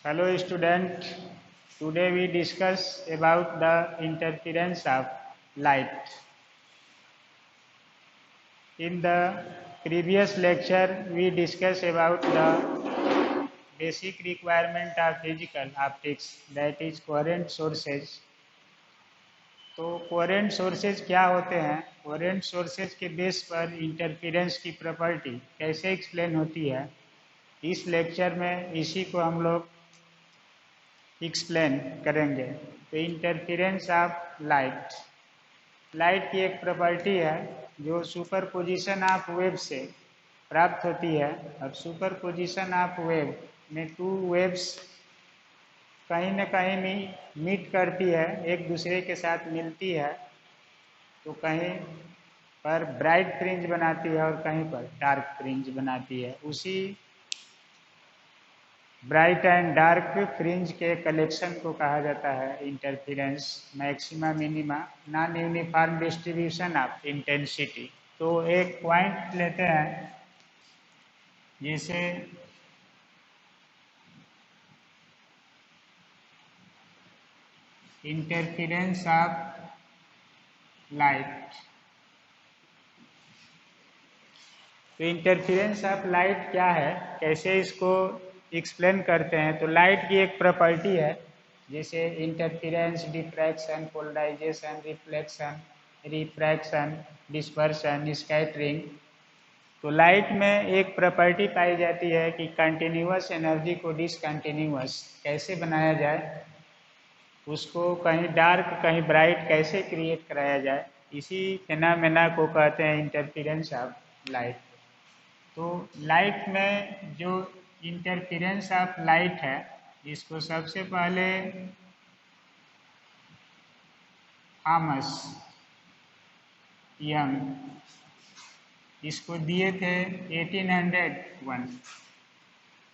Hello student, today we discuss about the interference of light. In the previous lecture we discussed about the basic requirement of physical optics, that is coherent sources. तो coherent sources क्या होते हैं? Coherent sources के base पर interference की property कैसे explain होती है, इस लेक्चर में इसी को हम लोग एक्सप्लेन करेंगे। तो इंटरफेरेंस ऑफ लाइट, लाइट की एक प्रॉपर्टी है जो सुपरपोजिशन ऑफ वेव से प्राप्त होती है। अब सुपरपोजिशन ऑफ वेव में टू वेव्स कहीं न कहीं मीट करती है, एक दूसरे के साथ मिलती है, तो कहीं पर ब्राइट फ्रिंज बनाती है और कहीं पर डार्क फ्रिंज बनाती है। उसी ब्राइट एंड डार्क फ्रिंज के कलेक्शन को कहा जाता है interference. Maxima minima, non uniform distribution of intensity. तो एक पॉइंट लेते हैं जिसे इंटरफेरेंस ऑफ लाइट। तो इंटरफेरेंस ऑफ लाइट क्या है, कैसे इसको एक्सप्लेन करते हैं? तो लाइट की एक प्रॉपर्टी है जैसे interference, diffraction, polarisation, reflection, refraction, dispersion, scattering. तो लाइट में एक प्रॉपर्टी पाई जाती है कि कंटिन्यूअस एनर्जी को डिसकंटिन्यूअस कैसे बनाया जाए, उसको कहीं डार्क कहीं ब्राइट कैसे क्रिएट कराया जाए, इसी फेनामेना को कहते हैं इंटरफेरेंस ऑफ लाइट। तो लाइट में जो इंटरफेरेंस ऑफ लाइट है, इसको सबसे पहले थॉमस यंग इसको दिए थे 1801।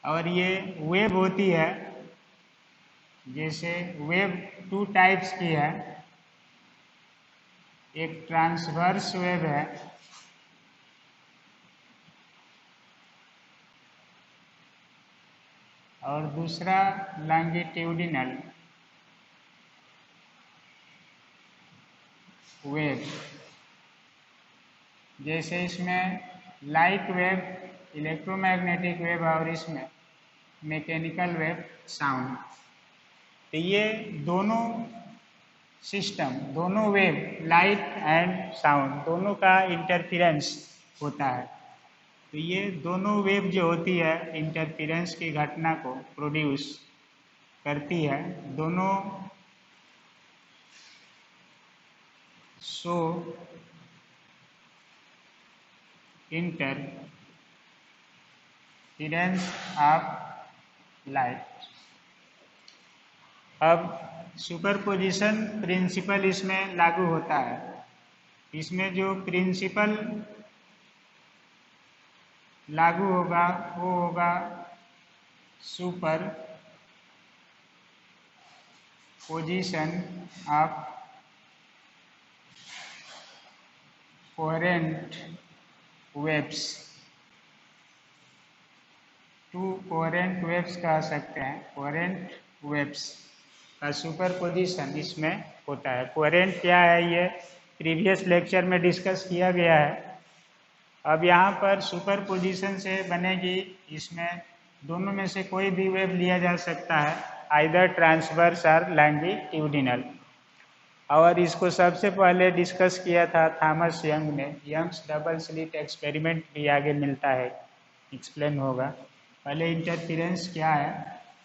और ये वेव होती है, जैसे वेव टू टाइप्स की है, एक ट्रांसवर्स वेव है और दूसरा लॉन्गिट्यूडिनल वेव। जैसे इसमें लाइट वेव, इलेक्ट्रोमैग्नेटिक वेव और इसमें मैकेनिकल वेव, साउंड। तो ये दोनों सिस्टम, दोनों वेव, लाइट एंड साउंड, दोनों का इंटरफेरेंस होता है। तो ये दोनों वेव जो होती है इंटरफेरेंस की घटना को प्रोड्यूस करती है। दोनों शो इंटरफेरेंस ऑफ लाइट। अब सुपरपोजिशन प्रिंसिपल इसमें लागू होता है। इसमें जो प्रिंसिपल लागू होगा वो होगा super position of coherent waves. To coherent waves कह सकते हैं, कोहेरेंट वेव्स का सुपरपोजिशन इसमें होता है। कोहेरेंट क्या है ये प्रीवियस लेक्चर में डिस्कस किया गया है। अब यहाँ पर सुपरपोजिशन से बनेगी, इसमें दोनों में से कोई भी वेव लिया जा सकता है, आइदर ट्रांसवर्स और लॉन्गिट्यूडिनल। और इसको सबसे पहले डिस्कस किया था थॉमस यंग ने। यंग्स डबल स्लिट एक्सपेरिमेंट भी आगे मिलता है, एक्सप्लेन होगा। पहले इंटरफेरेंस क्या है,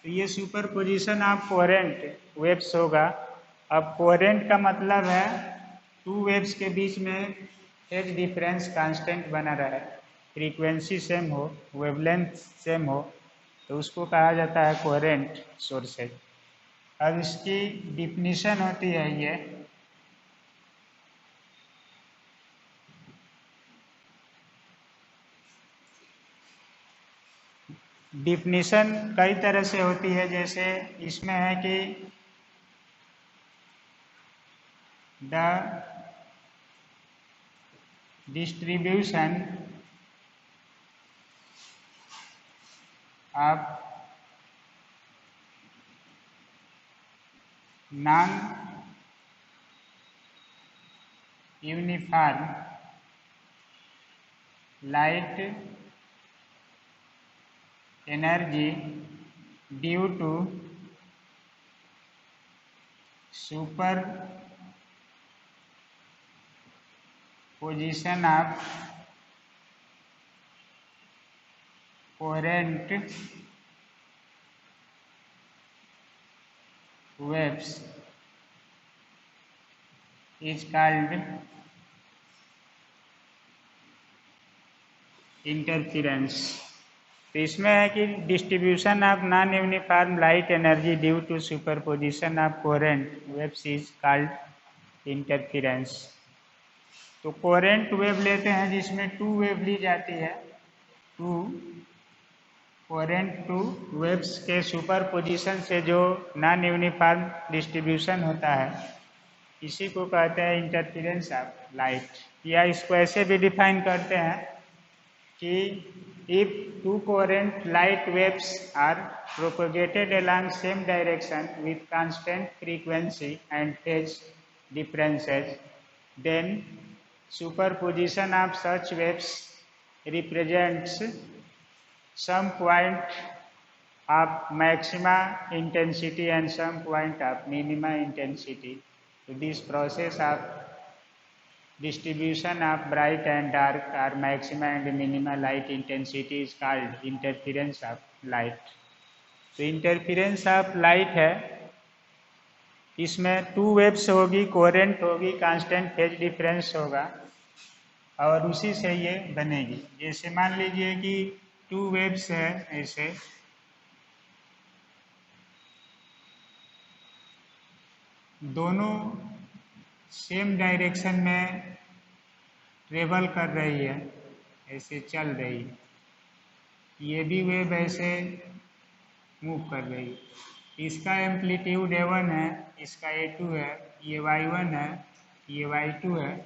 तो ये सुपरपोजिशन ऑफ कोहेरेंट वेव्स होगा। अब कोहेरेंट का मतलब है टू वेव्स के बीच में फेज डिफरेंस कांस्टेंट बना रहे, फ्रीक्वेंसी सेम हो, वेवलेंथ सेम हो, तो उसको कहा जाता है कोहेरेंट सोर्सेज। अब इसकी डिफिनीशन होती है ये, डिफिनीशन कई तरह से होती है। जैसे इसमें है कि the distribution of non uniform light energy due to super position of coherent waves is called interference. तो इसमें है कि distribution of non uniform light energy due to superposition of coherent waves is called interference. तो coherent wave लेते हैं जिसमें to wave ली जाती है, टू कोहेरेंट टू वेव्स के सुपरपोजिशन से जो नॉन यूनिफॉर्म डिस्ट्रीब्यूशन होता है, इसी को कहते हैं इंटरफिरेंस ऑफ लाइट। या इसको ऐसे भी डिफाइन करते हैं कि if two coherent light waves are propagated along same direction with constant frequency and phase differences, then superposition of such waves represents some point of maxima intensity and some point of minima intensity. So this process of distribution of bright and dark or maxima and minima light intensity is called interference of light. तो इंटरफिरेंस of light है, इसमें two waves होगी, coherent होगी, constant phase difference होगा और उसी से ये बनेगी। जैसे मान लीजिए कि टू वेव्स है, ऐसे दोनों सेम डायरेक्शन में ट्रेवल कर रही है, ऐसे चल रही है, ये भी वेव ऐसे मूव कर रही है। इसका एम्पलीट्यूड A1 है, इसका A2 है, ये Y1 है, ये Y2 है।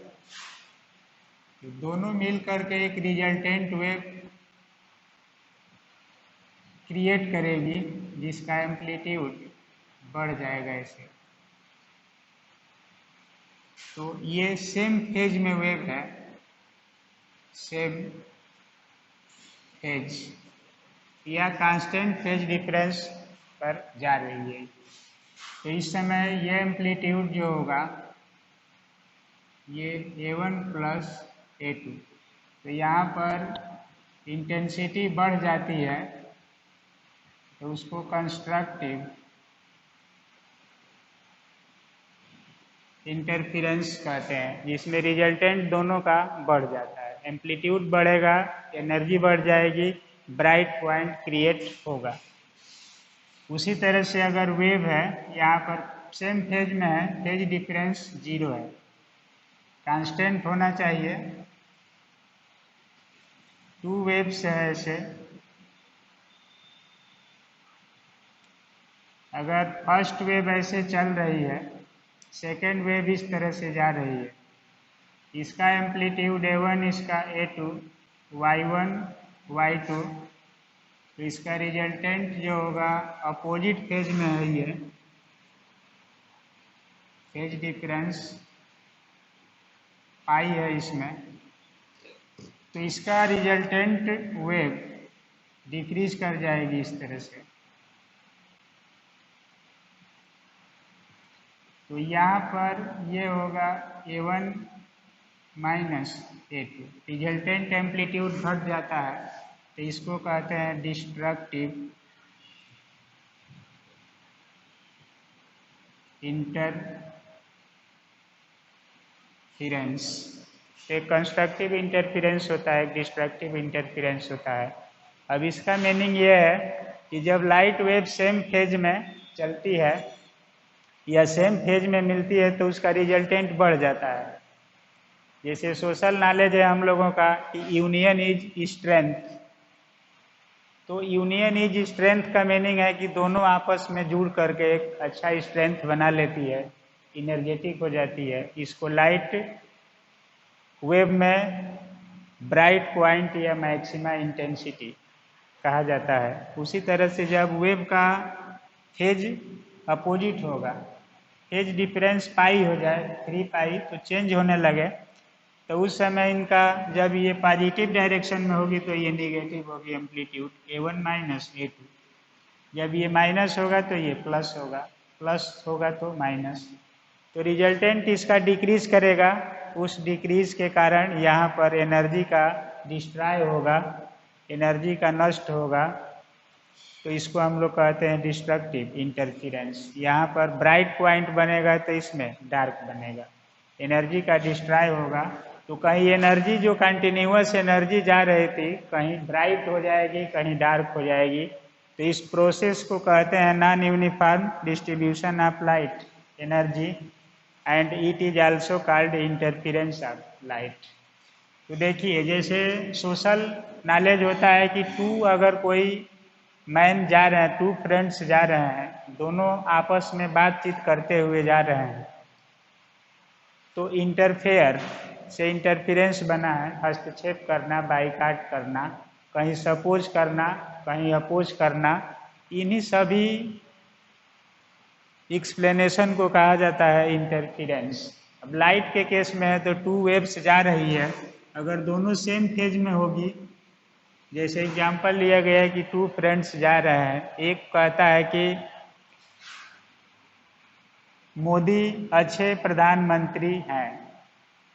तो दोनों मिल करके एक रिजल्टेंट वेव क्रिएट करेगी जिसका एम्पलीट्यूड बढ़ जाएगा ऐसे। तो ये सेम फेज में वेव है, सेम फेज या कांस्टेंट फेज डिफरेंस पर जा रही है। तो इस समय ये एम्पलीट्यूड जो होगा ये A1 प्लस A2, तो यहाँ पर इंटेंसिटी बढ़ जाती है, तो उसको कंस्ट्रक्टिव इंटरफिरेंस कहते हैं, जिसमें रिजल्टेंट दोनों का बढ़ जाता है। एम्पलीट्यूड बढ़ेगा, एनर्जी बढ़ जाएगी, ब्राइट पॉइंट क्रिएट होगा। उसी तरह से अगर वेव है, यहाँ पर सेम फेज में है, फेज डिफरेंस 0 है, कांस्टेंट होना चाहिए। टू वेव्स है ऐसे, अगर फर्स्ट वेव ऐसे चल रही है, सेकेंड वेव इस तरह से जा रही है, इसका एम्पलीट्यूड A1, इसका A2, Y1, Y2, तो इसका रिजल्टेंट जो होगा अपोजिट फेज में है, ये फेज डिफरेंस पाई है इसमें, तो इसका रिजल्टेंट वेव डिक्रीज कर जाएगी इस तरह से। तो यहाँ पर ये होगा A1 minus A2, resultant amplitude घट जाता है, तो इसको कहते हैं डिस्ट्रक्टिव इंटरफिरेंस। एक कंस्ट्रक्टिव इंटरफिरेंस होता है, एक डिस्ट्रक्टिव इंटरफिरेंस होता है। अब इसका मीनिंग ये है कि जब लाइट वेव सेम फेज में चलती है या सेम फेज में मिलती है तो उसका रिजल्टेंट बढ़ जाता है। जैसे सोशल नॉलेज है हम लोगों का कि यूनियन इज स्ट्रेंथ, तो यूनियन इज स्ट्रेंथ का मीनिंग है कि दोनों आपस में जुड़ करके एक अच्छा स्ट्रेंथ बना लेती है, इनर्जेटिक हो जाती है। इसको लाइट वेव में ब्राइट पॉइंट या मैक्सिमा इंटेंसिटी कहा जाता है। उसी तरह से जब वेव का फेज अपोजिट होगा फेज डिफरेंस पाई हो जाए 3 पाई तो चेंज होने लगे, तो उस समय इनका जब ये पॉजिटिव डायरेक्शन में होगी तो ये नेगेटिव होगी एम्पलीट्यूड A1 माइनस A2, जब ये माइनस होगा तो ये प्लस होगा, प्लस होगा तो माइनस, तो रिजल्टेंट इसका डिक्रीज करेगा। उस डिक्रीज के कारण यहाँ पर एनर्जी का डिस्ट्रॉय होगा, एनर्जी का नष्ट होगा, तो इसको हम लोग कहते हैं डिस्ट्रक्टिव इंटरफिरेंस। यहाँ पर ब्राइट पॉइंट बनेगा तो इसमें डार्क बनेगा, एनर्जी का डिस्ट्रॉय होगा, तो कहीं एनर्जी जो कंटिन्यूअस एनर्जी जा रही थी कहीं ब्राइट हो जाएगी, कहीं डार्क हो जाएगी, तो इस प्रोसेस को कहते हैं non uniform distribution of light energy and it is also called interference of light. तो देखिए जैसे सोशल नॉलेज होता है कि अगर कोई मैन जा रहे हैं, 2 फ्रेंड्स जा रहे हैं, दोनों आपस में बातचीत करते हुए जा रहे हैं, तो इंटरफेयर से इंटरफेरेंस बना है, हस्तक्षेप करना, बाइकाट करना, कहीं सपोज करना, कहीं अपोज करना, इन्हीं सभी एक्सप्लेनेशन को कहा जाता है इंटरफेरेंस। अब लाइट के केस में है तो 2 वेव्स जा रही है, अगर दोनों सेम फेज में होगी, जैसे एग्जाम्पल लिया गया है कि 2 फ्रेंड्स जा रहे हैं, एक कहता है कि मोदी अच्छे प्रधानमंत्री हैं,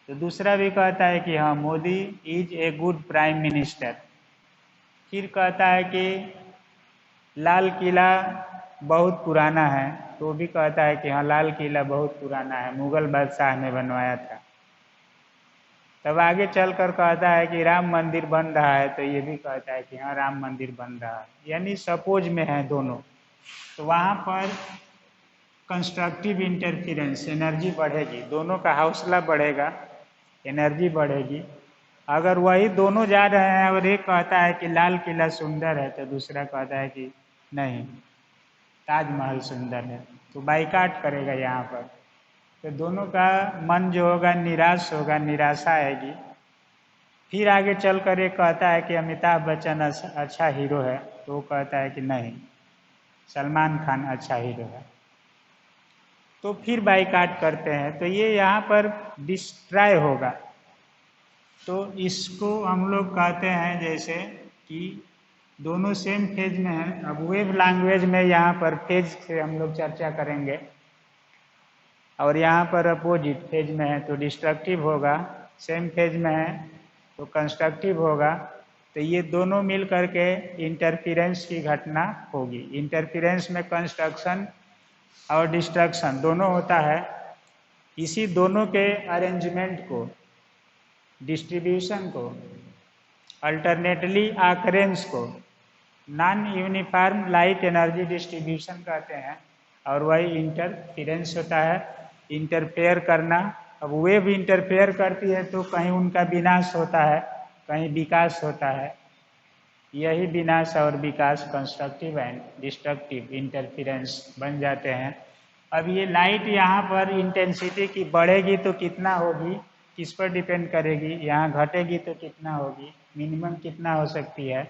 तो दूसरा भी कहता है कि हाँ Modi is a good prime minister. फिर कहता है कि लाल किला बहुत पुराना है, तो भी कहता है कि हाँ लाल किला बहुत पुराना है, मुगल बादशाह ने बनवाया था। तब आगे चलकर कहता है कि राम मंदिर बन रहा है, तो ये भी कहता है कि हाँ राम मंदिर बन रहा है, यानी सपोज में है दोनों। तो वहाँ पर कंस्ट्रक्टिव इंटरफेरेंस, एनर्जी बढ़ेगी, दोनों का हौसला बढ़ेगा, एनर्जी बढ़ेगी। अगर वही दोनों जा रहे हैं और एक कहता है कि लाल किला सुंदर है, तो दूसरा कहता है कि नहीं ताजमहल सुंदर है, तो बाइकाट करेगा यहाँ पर, तो दोनों का मन जो होगा निराश होगा, निराशा आएगी। फिर आगे चलकर एक कहता है कि अमिताभ बच्चन अच्छा हीरो है, तो वो कहता है कि नहीं सलमान खान अच्छा हीरो है, तो फिर बाइकाट करते हैं, तो ये यहाँ पर डिस्ट्रॉय होगा। तो इसको हम लोग कहते हैं जैसे कि दोनों सेम फेज में हैं। अब वेव लैंग्वेज में यहाँ पर फेज से हम लोग चर्चा करेंगे, और यहाँ पर अपोजिट फेज में है तो डिस्ट्रक्टिव होगा, सेम फेज में है तो कंस्ट्रक्टिव होगा, तो ये दोनों मिल करके इंटरफेरेंस की घटना होगी। इंटरफेरेंस में कंस्ट्रक्शन और डिस्ट्रक्शन दोनों होता है, इसी दोनों के अरेंजमेंट को, डिस्ट्रीब्यूशन को, अल्टरनेटली ऑकरेंस को non uniform light energy distribution कहते हैं, और वही इंटरफेरेंस होता है, इंटरफेयर करना। अब वेव इंटरफेयर करती है तो कहीं उनका विनाश होता है, कहीं विकास होता है, यही विनाश और विकास कंस्ट्रक्टिव एंड डिस्ट्रक्टिव इंटरफेरेंस बन जाते हैं। अब ये लाइट यहाँ पर इंटेंसिटी की बढ़ेगी तो कितना होगी, किस पर डिपेंड करेगी, यहाँ घटेगी तो कितना होगी, मिनिमम कितना हो सकती है,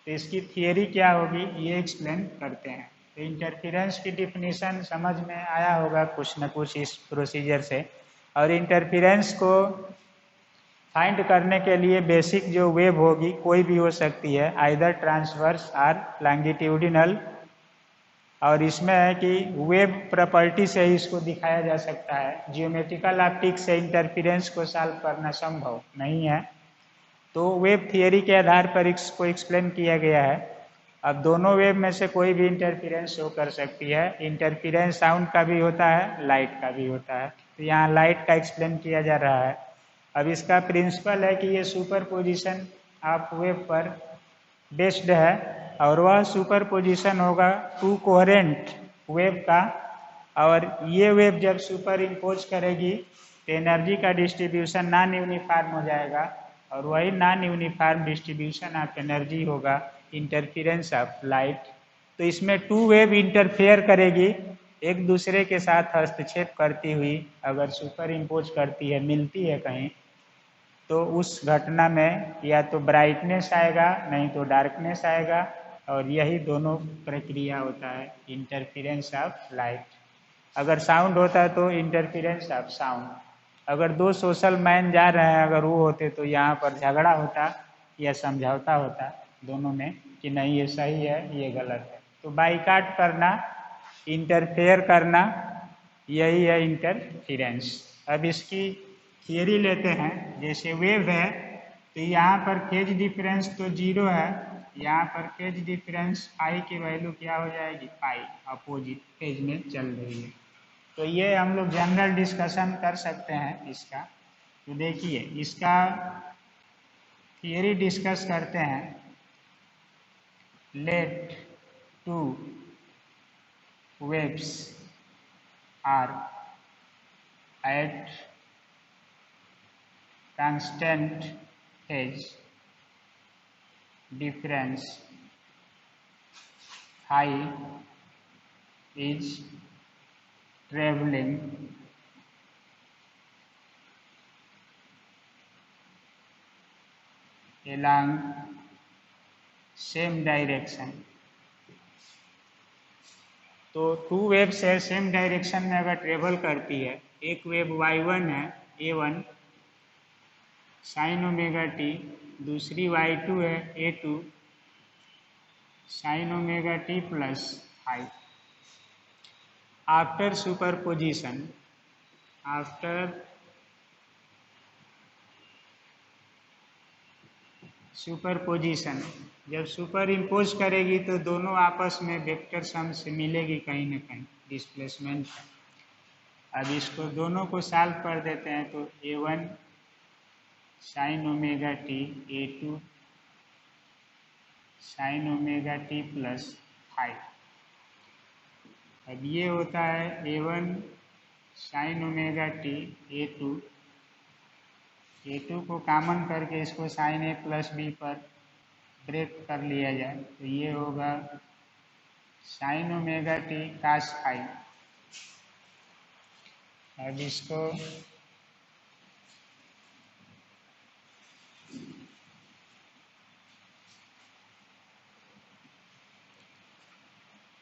तो इसकी थियरी क्या होगी ये एक्सप्लेन करते हैं। तो इंटरफेरेंस की डिफिनीशन समझ में आया होगा कुछ न कुछ इस प्रोसीजर से, और इंटरफेरेंस को फाइंड करने के लिए बेसिक जो वेव होगी कोई भी हो सकती है, आइदर ट्रांसवर्स और लॉन्गिट्यूडिनल, और इसमें है कि वेव प्रॉपर्टी से ही इसको दिखाया जा सकता है, जियोमेट्रिकल ऑप्टिक्स से इंटरफेरेंस को सॉल्व करना संभव नहीं है, तो वेव थियरी के आधार पर इसको एक्सप्लेन किया गया है। अब दोनों वेव में से कोई भी इंटरफेरेंस शो कर सकती है, इंटरफेरेंस साउंड का भी होता है, लाइट का भी होता है, तो यहाँ लाइट का एक्सप्लेन किया जा रहा है। अब इसका प्रिंसिपल है कि ये सुपर पोजिशन ऑफ वेव पर बेस्ड है, और वह सुपर पोजिशन होगा 2 कोहेरेंट वेव का, और ये वेव जब सुपर इम्पोज करेगी तो एनर्जी का डिस्ट्रीब्यूशन नॉन यूनिफॉर्म हो जाएगा, और वही non uniform distribution of energy होगा इंटरफेरेंस ऑफ लाइट। तो इसमें 2 वेव इंटरफेयर करेगी, एक दूसरे के साथ हस्तक्षेप करती हुई, अगर सुपर इम्पोज करती है, मिलती है कहीं, तो उस घटना में या तो ब्राइटनेस आएगा नहीं तो डार्कनेस आएगा, और यही दोनों प्रक्रिया होता है इंटरफेरेंस ऑफ लाइट। अगर साउंड होता तो इंटरफिरेंस ऑफ साउंड। अगर दो सोशल मैन जा रहे हैं, अगर वो होते तो यहाँ पर झगड़ा होता या समझौता होता दोनों में कि नहीं ये सही है ये गलत है। तो बाइकाट करना, इंटरफेयर करना, यही है इंटरफिरेंस। अब इसकी थियरी लेते हैं। जैसे वेव है तो यहाँ पर फेज डिफरेंस तो 0 है, यहाँ पर फेज डिफरेंस पाई की वैल्यू क्या हो जाएगी, पाई, अपोजिट फेज में चल रही है। तो ये हम लोग जनरल डिस्कशन कर सकते हैं इसका। तो देखिए इसका थियरी डिस्कस करते हैं। Let two waves are at constant phase difference phi is traveling along same direction। तो टू वेव्स है, सेम डायरेक्शन में अगर ट्रेवल करती है, एक वेव y1 है a1 साइन ओमेगा टी, दूसरी y2 है a2 sign omega T plus five. After superposition, after superposition, जब सुपर इम्पोज करेगी तो दोनों आपस में वेक्टर सम से मिलेगी कहीं ना कहीं डिस्प्लेसमेंट का। अब इसको दोनों को सॉल्व कर देते हैं तो a1 sign omega T a2 sign omega T plus five. अब ये होता है a1 sign omega T a2 को कॉमन करके इसको साइन ए प्लस बी पर ब्रेक कर लिया जाए तो ये होगा sine omega T cos five. अब इसको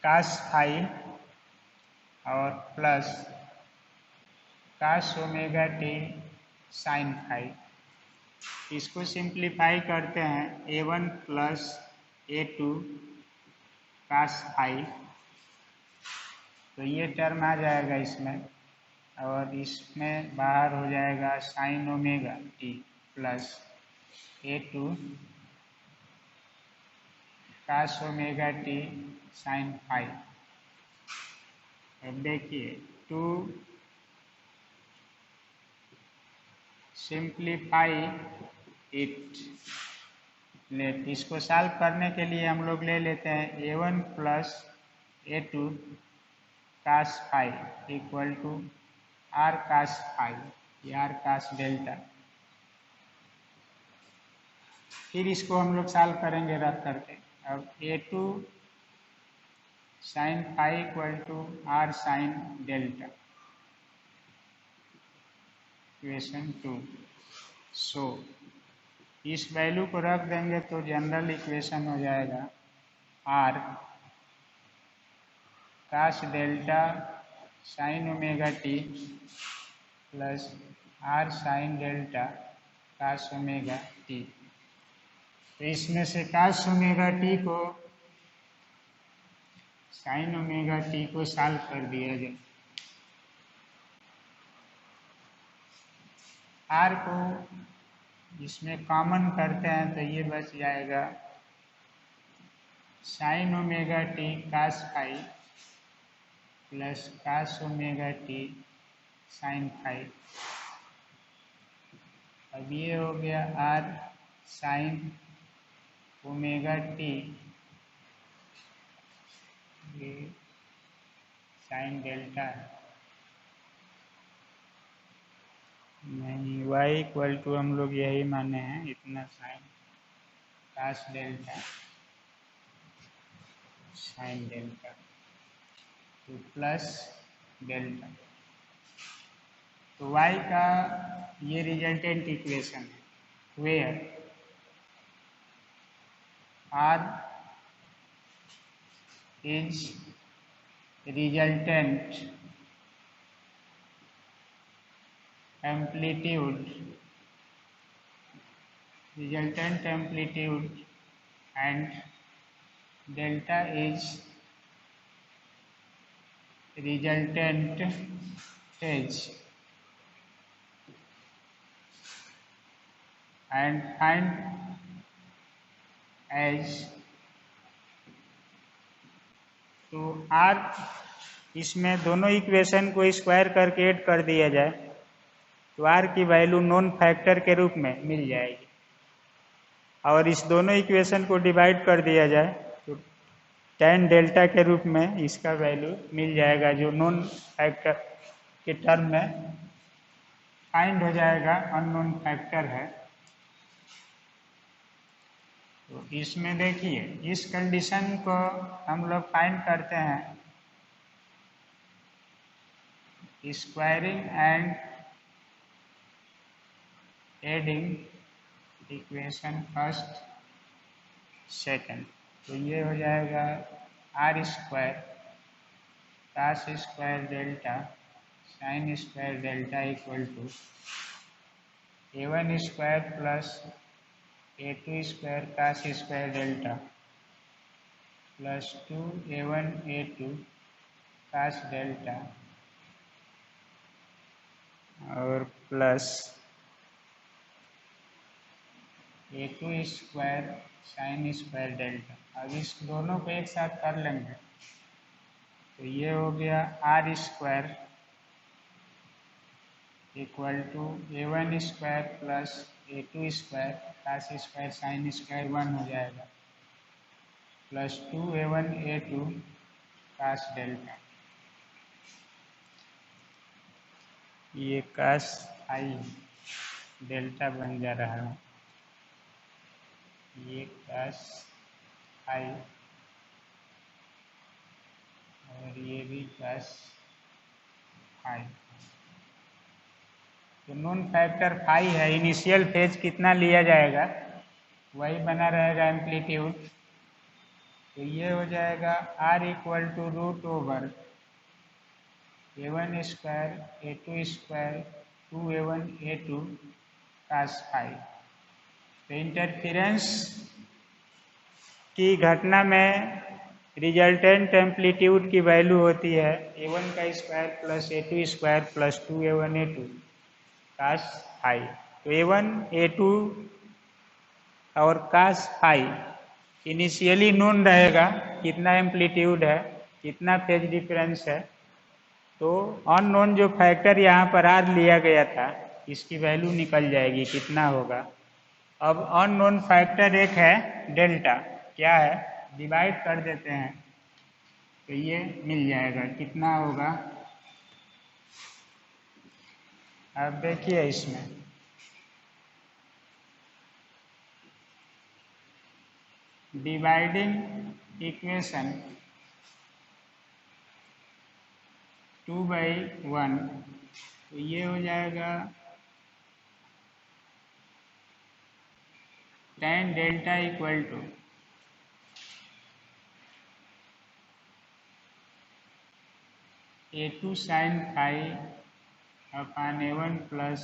कास फाइव और plus cos omega T sine five, इसको सिंप्लीफाई करते हैं a1 plus a2 cos five, तो ये टर्म आ जाएगा इसमें, और इसमें बाहर हो जाएगा sine omega T plus a2 cos omega T sine five. अब देखिए टू सिंप्लीफाई इट, लेट इसको सॉल्व करने के लिए हम लोग ले लेते हैं a1 plus a2 cos five equal to R cos five, ये आर कास डेल्टा। फिर इसको हम लोग सॉल्व करेंगे रख करके। अब a2 sine five equal to R sine delta, equation 2। So इस वैल्यू को रख देंगे तो जनरल इक्वेशन हो जाएगा R cos delta sine omega T plus R sine delta cos omega T. तो इसमें से कास ओमेगा टी को साइन ओमेगा टी को सॉल्व कर दिया जाए। आर को इसमें कॉमन करते हैं तो ये बच जाएगा sine omega T cos five plus cos omega T sine five. अब ये हो गया आर साइन ओमेगा टी, ये साइन डेल्टा नहीं, y इक्वल टू हम लोग यही माने हैं, इतना sine cos delta sine delta तो प्लस डेल्टा। तो y का ये रिजल्टेंट इक्वेशन है where r is resultant amplitude, resultant amplitude, and delta is resultant phase, and find as तो आर, इसमें दोनों इक्वेशन को स्क्वायर करके ऐड कर दिया जाए तो आर की वैल्यू नॉन फैक्टर के रूप में मिल जाएगी, और इस दोनों इक्वेशन को डिवाइड कर दिया जाए तो tan डेल्टा के रूप में इसका वैल्यू मिल जाएगा, जो नॉन फैक्टर के टर्म में फाइंड हो जाएगा, अननोन फैक्टर है। तो इसमें देखिए, इस कंडीशन को हम लोग फाइंड करते हैं squaring and adding equation first second. तो ये हो जाएगा R square cos square delta sine square delta equal to a1 square plus a2 square cos square delta plus 2a1 a2 cos delta और plus a2 square sine square delta. अब इस दोनों को एक साथ कर लेंगे तो ये हो गया R square equal to a1 square plus a2 square cos square sine square 1 हो जाएगा plus 2a1 a2 cos delta, ये कास आई डेल्टा बन जा रहा है, ये कास आई और ये भी कास आई। तो नॉन फैक्टर फाई है, इनिशियल फेज कितना लिया जाएगा वही बना रहेगा एम्पलीट्यूड। तो ये हो जाएगा R equal to root over a1 square a2 square 2a1 a2 cos phi. तो इंटरफेरेंस की घटना में रिजल्टेंट एम्पलीट्यूड की वैल्यू होती है a1 का square plus a2 square plus 2a1 a2 cos phi. तो a1 a2 और कास फाई इनिशियली नोन रहेगा, कितना एम्पलीट्यूड है, कितना फेज डिफरेंस है। तो अननोन जो फैक्टर यहाँ पर आर लिया गया था इसकी वैल्यू निकल जाएगी, कितना होगा। अब अननोन फैक्टर एक है डेल्टा, क्या है, डिवाइड कर देते हैं तो ये मिल जाएगा, कितना होगा। अब देखिए इसमें डिवाइडिंग इक्वेशन 2/1, तो ये हो जाएगा tan delta equal to a2 sine phi upon a1 plus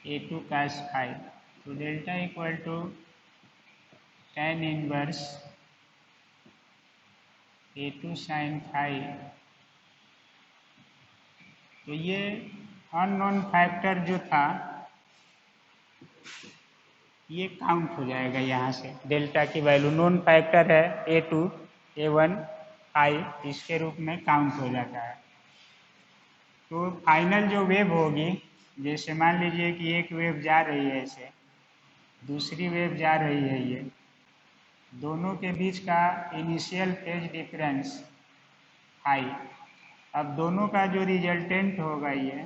a2 cos phi. तो delta equal to tan inverse a2 sine phi. तो ये अननोन फैक्टर जो था ये काउंट हो जाएगा, यहाँ से डेल्टा की वैल्यू नॉन फैक्टर है a2 a1 आई, इसके रूप में काउंट हो जाता है। तो फाइनल जो वेव होगी, जैसे मान लीजिए कि एक वेव जा रही है ऐसे, दूसरी वेव जा रही है, ये दोनों के बीच का इनिशियल फेज डिफरेंस आई। अब दोनों का जो रिजल्टेंट होगा, ये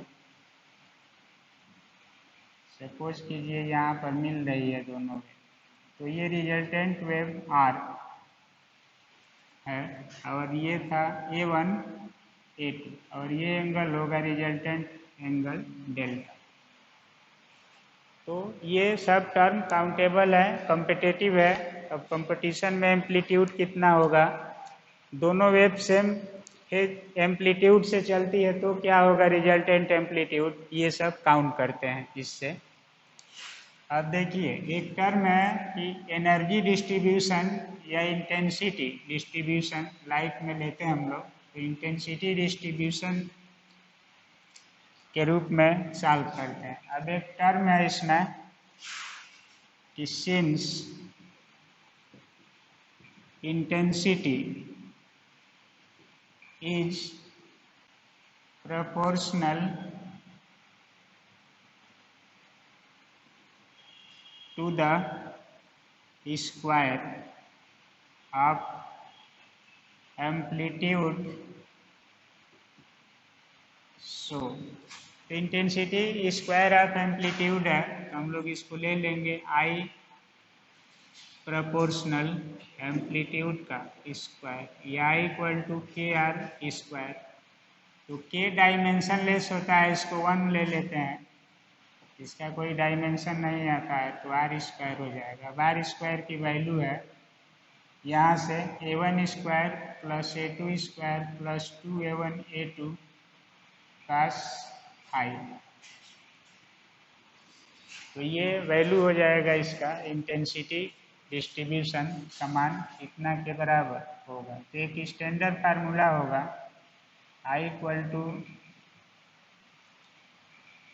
सपोज कीजिए यहाँ पर मिल रही है दोनों में, तो ये रिजल्टेंट वेव आर है और ये था a1 a2 और ये एंगल होगा रिजल्टेंट एंगल डेल्टा। तो ये सब टर्म काउंटेबल है, कॉम्पिटिटिव है। अब कंपटीशन में एम्पलीट्यूड कितना होगा, दोनों वेव सेम एम्पलीट्यूड से चलती है तो क्या होगा रिजल्टेंट एम्पलीट्यूड, ये सब काउंट करते हैं इससे। अब देखिए एक टर्म है कि एनर्जी डिस्ट्रीब्यूशन या इंटेंसिटी डिस्ट्रीब्यूशन, लाइट में लेते हैं हम लोग, तो इंटेंसिटी डिस्ट्रीब्यूशन के रूप में सॉल्व करते हैं। अब एक टर्म है इसमें कि since intensity is proportional to the square of amplitude, so intensity square of amplitude है तो हम लोग इसको ले लेंगे आई प्रोपोर्शनल एम्पलीट्यूड का स्क्वायर, या इक्वल टू के आर स्क्वायर। तो के डायमेंशन लेस होता है, इसको 1 ले लेते हैं, इसका कोई डायमेंशन नहीं आता है तो आर स्क्वायर हो जाएगा। अब आर स्क्वायर की वैल्यू है यहाँ से a1 square plus a2 square plus 2a1 a2 cos phi. तो ये वैल्यू हो जाएगा इसका इंटेंसिटी डिस्ट्रीब्यूशन समान इतना के बराबर होगा। तो एक स्टैंडर्ड फार्मूला होगा आई इक्वल टू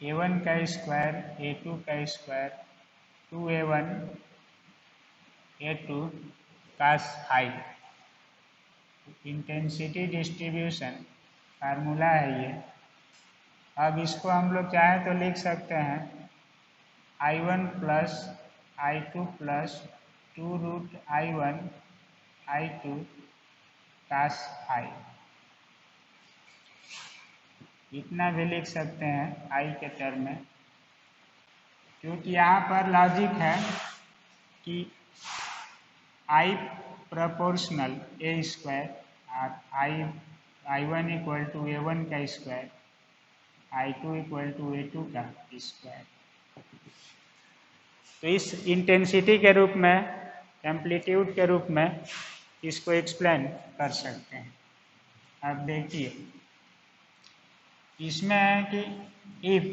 a1 का स्क्वायर a2 का square 2a1 a2 cos phi. Intensity distribution formula है ये। अब इसको हम लोग चाहें तो लिख सकते हैं I1 plus I2 plus 2√I1 I2 cos phi, इतना भी लिख सकते हैं आई के टर्म में, क्योंकि यहाँ पर लॉजिक है कि आई प्रोपोर्शनल ए स्क्वायर और आई1 इक्वल टू a1 का square, I2 equal to a2 का स्क्वायर। तो इस इंटेंसिटी के रूप में, एम्पलीट्यूड के रूप में इसको एक्सप्लेन कर सकते हैं। अब देखिए इसमें है कि if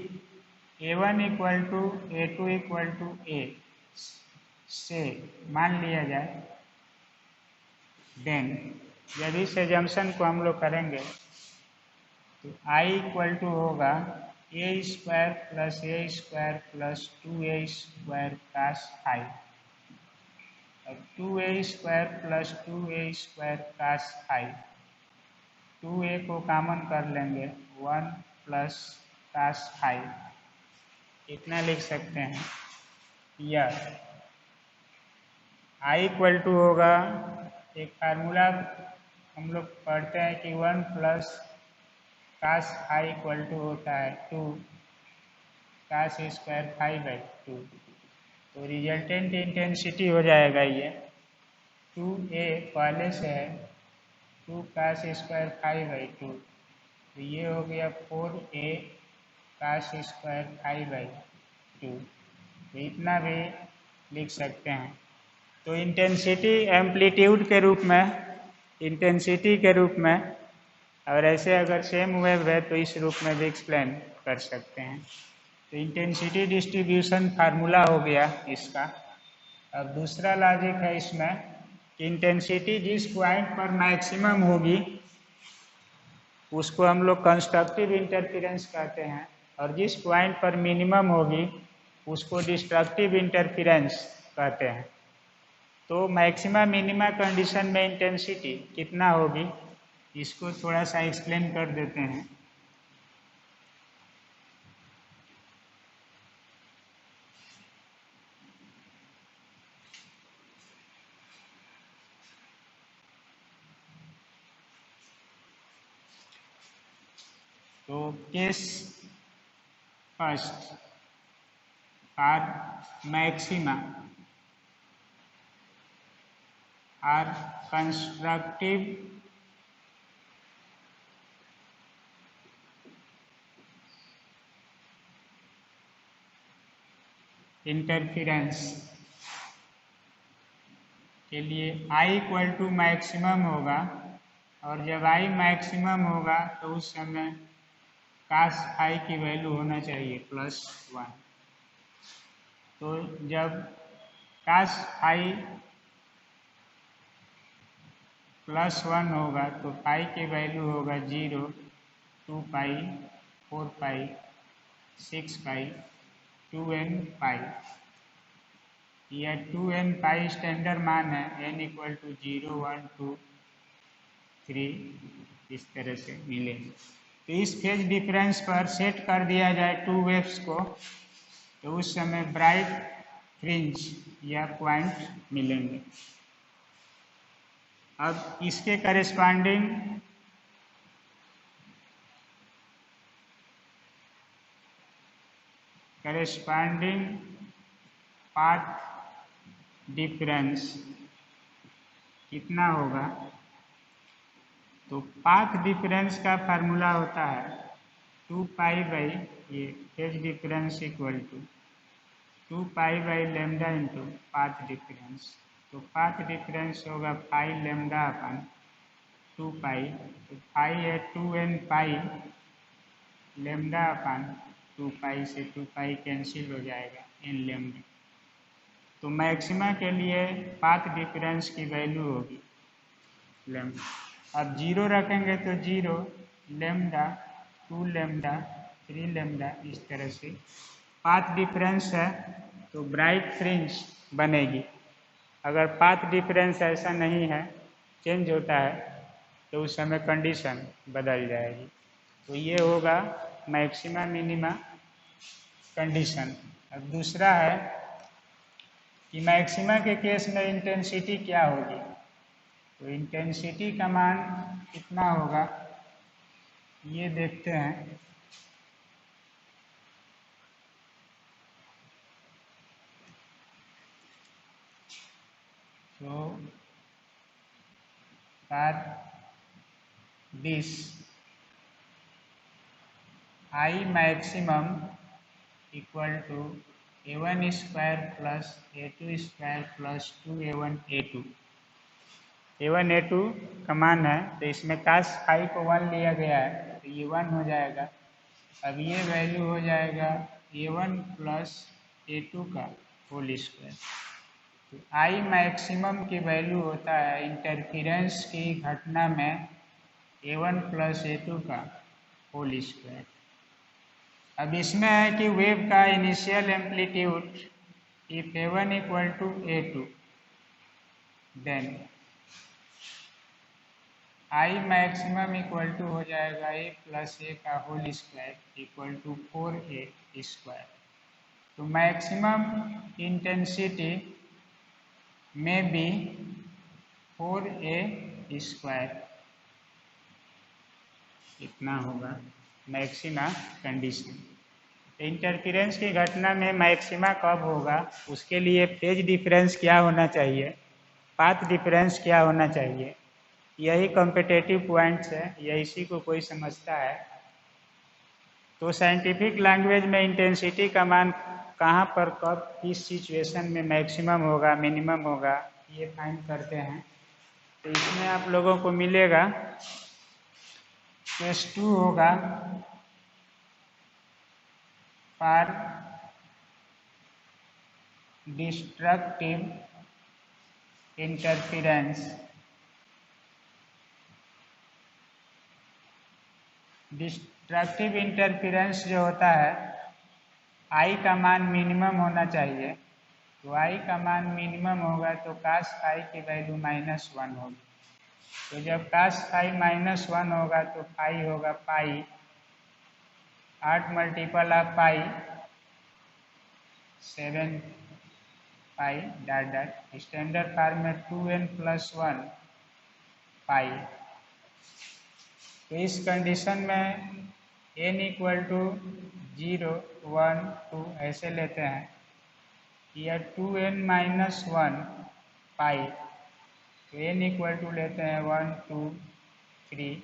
a1 equal to a2 equal to a से मान लिया जाए, देन जब इस एजम्पशन को हम लोग करेंगे तो I इक्वल टू होगा a square plus a square plus 2a square cos phi. अब 2a square plus 2a square cos phi, 2a को कॉमन कर लेंगे 1 प्लस cos फाई, इतना लिख सकते हैं। या I इक्वल टू होगा, एक फार्मूला हम लोग पढ़ते हैं कि 1 plus cos phi equal to होता है 2 cos स्क्वायर फाई बाई 2। तो रिजल्टेंट इंटेंसिटी हो जाएगा ये 2a पहले से है 2 cos स्क्वायर फाई बाई 2, तो ये हो गया 4a cos square phi by 2, तो इतना भी लिख सकते हैं। तो इंटेंसिटी एम्पलीट्यूड के रूप में, इंटेंसिटी के रूप में, और ऐसे अगर सेम वेव है तो इस रूप में भी एक्सप्लेन कर सकते हैं। तो इंटेंसिटी डिस्ट्रीब्यूशन फार्मूला हो गया इसका। अब दूसरा लॉजिक है इसमें कि इंटेंसिटी जिस पॉइंट पर मैक्सिमम होगी उसको हम लोग कंस्ट्रक्टिव इंटरफेरेंस कहते हैं, और जिस पॉइंट पर मिनिमम होगी उसको डिस्ट्रक्टिव इंटरफेरेंस कहते हैं। तो मैक्सिमा मिनिमा कंडीशन में इंटेंसिटी कितना होगी, इसको थोड़ा सा एक्सप्लेन कर देते हैं। तो case first for maxima or constructive interference के लिए I इक्वल टू मैक्सिमम होगा और जब आई मैक्सिमम होगा तो उस समय कास फाई की वैल्यू होना चाहिए +1। तो जब कास फाई +1 होगा तो पाई की वैल्यू होगा 0, 2 पाई, 4 पाई, 6 पाई, 2n पाई। यह 2n पाई स्टैंडर्ड मान है। n = 0, 1, 2, 3 इस तरह से मिलेंगे। तो इस फेज डिफरेंस पर सेट कर दिया जाए टू वेव्स को तो उस समय ब्राइट फ्रिंज या पॉइंट मिलेंगे। अब इसके करेस्पॉन्डिंग पाथ डिफरेंस कितना होगा? तो पाथ डिफरेंस का फार्मूला होता है 2 पाई बाई ये phase difference equal to 2 pi by lambda into path difference. तो पाथ डिफरेंस होगा पाई लेमडा अपन 2 पाई। तो पाई है 2n पाई लेमडा अपन 2 पाई से 2 पाई कैंसिल हो जाएगा n लेमडा। तो मैक्सिमा के लिए पाथ डिफरेंस की वैल्यू होगी लेमडा। अब 0 रखेंगे तो 0, लेमडा, 2 लेमडा, 3 लेमडा इस तरह से पाथ डिफरेंस है तो ब्राइट फ्रिंज बनेगी। अगर पाथ डिफरेंस ऐसा नहीं है, चेंज होता है, तो उस समय कंडीशन बदल जाएगी। तो ये होगा मैक्सिमा मिनिमा कंडीशन। अब दूसरा है कि मैक्सिमा के केस में इंटेंसिटी क्या होगी। तो इंटेंसिटी का मान कितना होगा ये देखते हैं। तो for this I maximum equal to a1 square plus a2 square plus 2a1 a2। a1 a2 का मान है तो इसमें कास फाई को 1 लिया गया है तो ये 1 हो जाएगा। अब ये वैल्यू हो जाएगा a1 प्लस a2 का होल स्क्वायर। तो आई मैक्सिमम की वैल्यू होता है इंटरफिरेंस की घटना में a1 प्लस a2 का होल स्क्वायर। अब इसमें है कि वेव का initial amplitude if a1 = a2 then I maximum equal to हो जाएगा a प्लस a का whole square equal to 4a square. तो मैक्सिमम इंटेंसिटी में बी 4a स्क्वायर इतना होगा मैक्सिमा कंडीशन। इंटरफेरेंस की घटना में मैक्सिमा कब होगा उसके लिए फेज डिफरेंस क्या होना चाहिए, पाथ डिफरेंस क्या होना चाहिए, यही कॉम्पिटिटिव पॉइंट्स है, यही इसी को कोई समझता है। तो साइंटिफिक लैंग्वेज में इंटेंसिटी का मान कहाँ पर कब किस सिचुएशन में मैक्सिमम होगा मिनिमम होगा ये फाइंड करते हैं। तो इसमें आप लोगों को मिलेगा केस 2 होगा for destructive interference. Destructive interference जो होता है आई का मान मिनिमम होना चाहिए। तो आई का मान मिनिमम होगा तो कास फाई की वैल्यू -1 होगी। तो जब कास फाई -1 होगा तो फाई होगा पाई 8 multiple of pi 7 Pie dot dot standard form में 2n + 1 पाई। तो इस कंडीशन में n = 0, 1, 2 ऐसे लेते हैं या 2n - 1 पाई। तो n = लेते हैं 1, 2, 3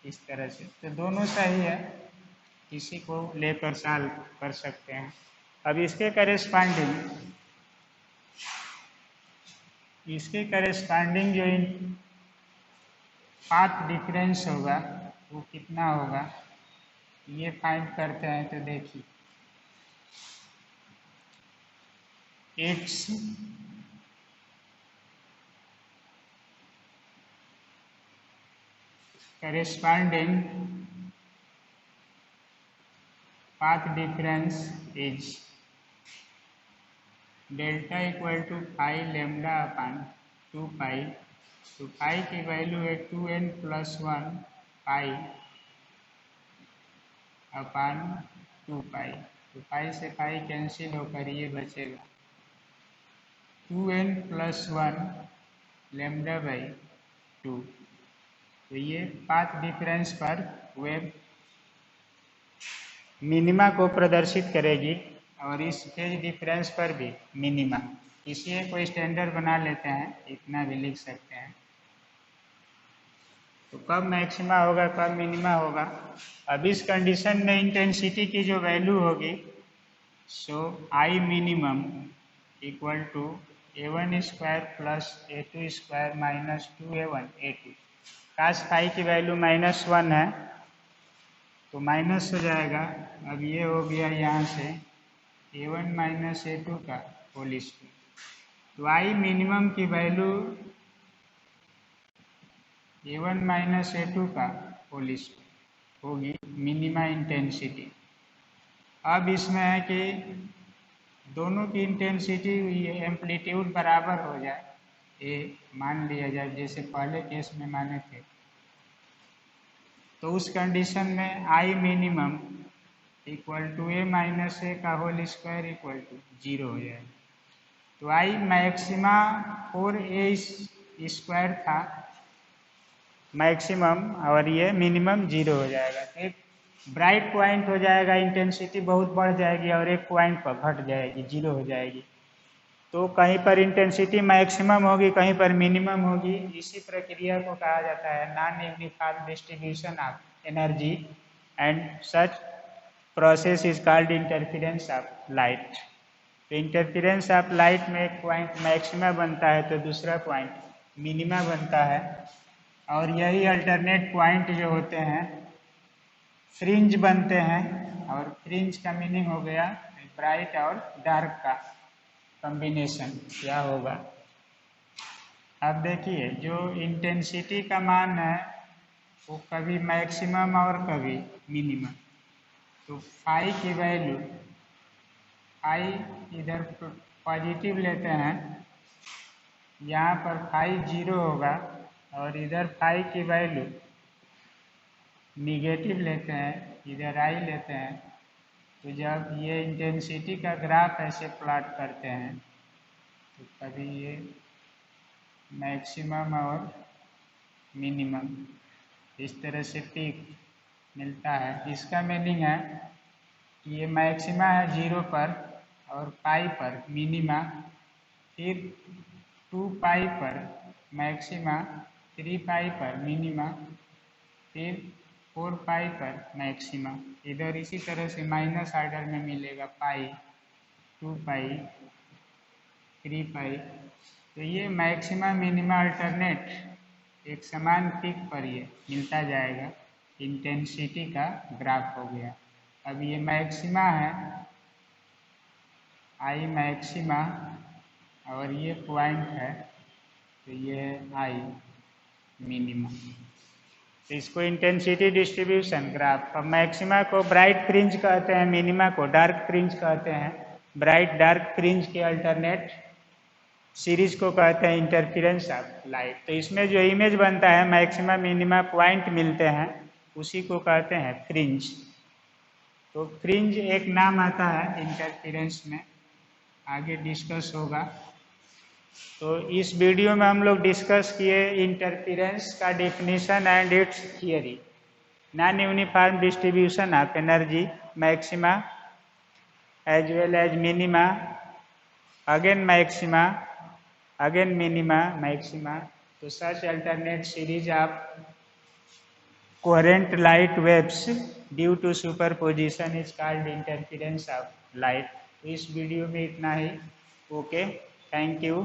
इस तरह से। तो दोनों सही है, किसी को लेकर सॉल्व कर सकते हैं। अब इसके करेस्पॉन्डिंग जो पाथ डिफरेंस होगा वो कितना होगा ये फाइंड करते हैं। तो देखिए x corresponding path difference is delta equal to pi lambda upon 2 pi. तो पाई की वैल्यू है 2n+1 पाई अपान 2 पाई। तो पाई से पाई कैंसिल होकर ये बचेगा 2n+1 लेमडा बाई 2। तो ये पाथ डिफरेंस पर वेव मिनिमा को प्रदर्शित करेगी और इस फेज डिफरेंस पर भी मिनिमा। इसे कोई स्टैंडर्ड बना लेते हैं, इतना भी लिख सकते हैं। तो कब मैक्सिमा होगा कब मिनिमा होगा। अब इस कंडीशन में इंटेंसिटी की जो वैल्यू होगी so I minimum equal to a1² plus a2² minus 2a1 a2। काश फाई की वैल्यू -1 है तो माइनस हो जाएगा। अब ये हो गया यहाँ से a1 माइनस a2 का होल स्क्वायर। तो आई मिनिमम की वैल्यू a1 माइनस a2 का होल स्क्वायर होगी मिनिमा इंटेंसिटी। अब इसमें है कि दोनों की इंटेंसिटी एम्पलीट्यूड बराबर हो जाए, ये मान लिया जाए जैसे पहले केस में माने थे। तो उस कंडीशन में I minimum equal to a minus a का होल स्क्वायर इक्वल टू 0 हो जाएगा। तो आई मैक्सिमा 4a² था मैक्सिमम और ये मिनिमम 0 हो जाएगा। तो एक ब्राइट पॉइंट हो जाएगा, इंटेंसिटी बहुत बढ़ जाएगी और एक पॉइंट पर घट जाएगी 0 हो जाएगी। तो कहीं पर इंटेंसिटी मैक्सिमम होगी कहीं पर मिनिमम होगी। इसी प्रक्रिया को कहा जाता है non uniform distribution of energy and such process is called interference of light. तो इंटरफेरेंस ऑफ लाइट में एक पॉइंट मैक्सिमा बनता है तो दूसरा पॉइंट मिनिमा बनता है और यही अल्टरनेट पॉइंट जो होते हैं फ्रिंज बनते हैं। और फ्रिंज का मीनिंग हो गया ब्राइट और डार्क का कॉम्बिनेशन क्या होगा। अब देखिए जो इंटेंसिटी का मान है वो कभी मैक्सिमम और कभी मिनिमम। तो फाई की वैल्यू फाई इधर पॉजिटिव लेते हैं, यहाँ पर फाई 0 होगा और इधर फाई की वैल्यू निगेटिव लेते हैं, इधर आई लेते हैं। तो जब ये इंटेंसिटी का ग्राफ ऐसे प्लॉट करते हैं तो कभी ये मैक्सिमम और मिनिमम इस तरह से पीक मिलता है। इसका मीनिंग है कि ये मैक्सिमा है 0 पर और पाई पर मिनिमा, फिर 2 पाई पर मैक्सिमा, 3 पाई पर मिनिमा, फिर 4 पाई पर मैक्सिमा। इधर इसी तरह से माइनस ऑर्डर में मिलेगा पाई, 2 पाई, 3 पाई। तो ये मैक्सिमा मिनिमा अल्टरनेट एक समान पीक पर ये मिलता जाएगा। इंटेंसिटी का ग्राफ हो गया। अब ये मैक्सिमा है आई मैक्सिमा और ये पॉइंट है तो ये आई मिनिमा। तो इसको इंटेंसिटी डिस्ट्रीब्यूशन ग्राफ। अब मैक्सिमा को ब्राइट फ्रिंज कहते हैं, मिनिमा को डार्क फ्रिंज कहते हैं। ब्राइट डार्क फ्रिंज के अल्टरनेट सीरीज को कहते हैं इंटरफेरेंस ऑफ लाइट। तो इसमें जो इमेज बनता है मैक्सिमा मिनिमा पॉइंट मिलते हैं उसी को कहते हैं फ्रिंज। तो फ्रिंज एक नाम आता है इंटरफेरेंस में, आगे डिस्कस होगा। तो इस वीडियो में हम लोग डिस्कस किए इंटरफेरेंस का definition and its theory, non uniform distribution of energy, maxima as well as minima, again maxima, again minima, maxima. तो such alternate series of coherent light waves due to superposition is called interference of light. तो इस video में इतना ही। Okay, thank you.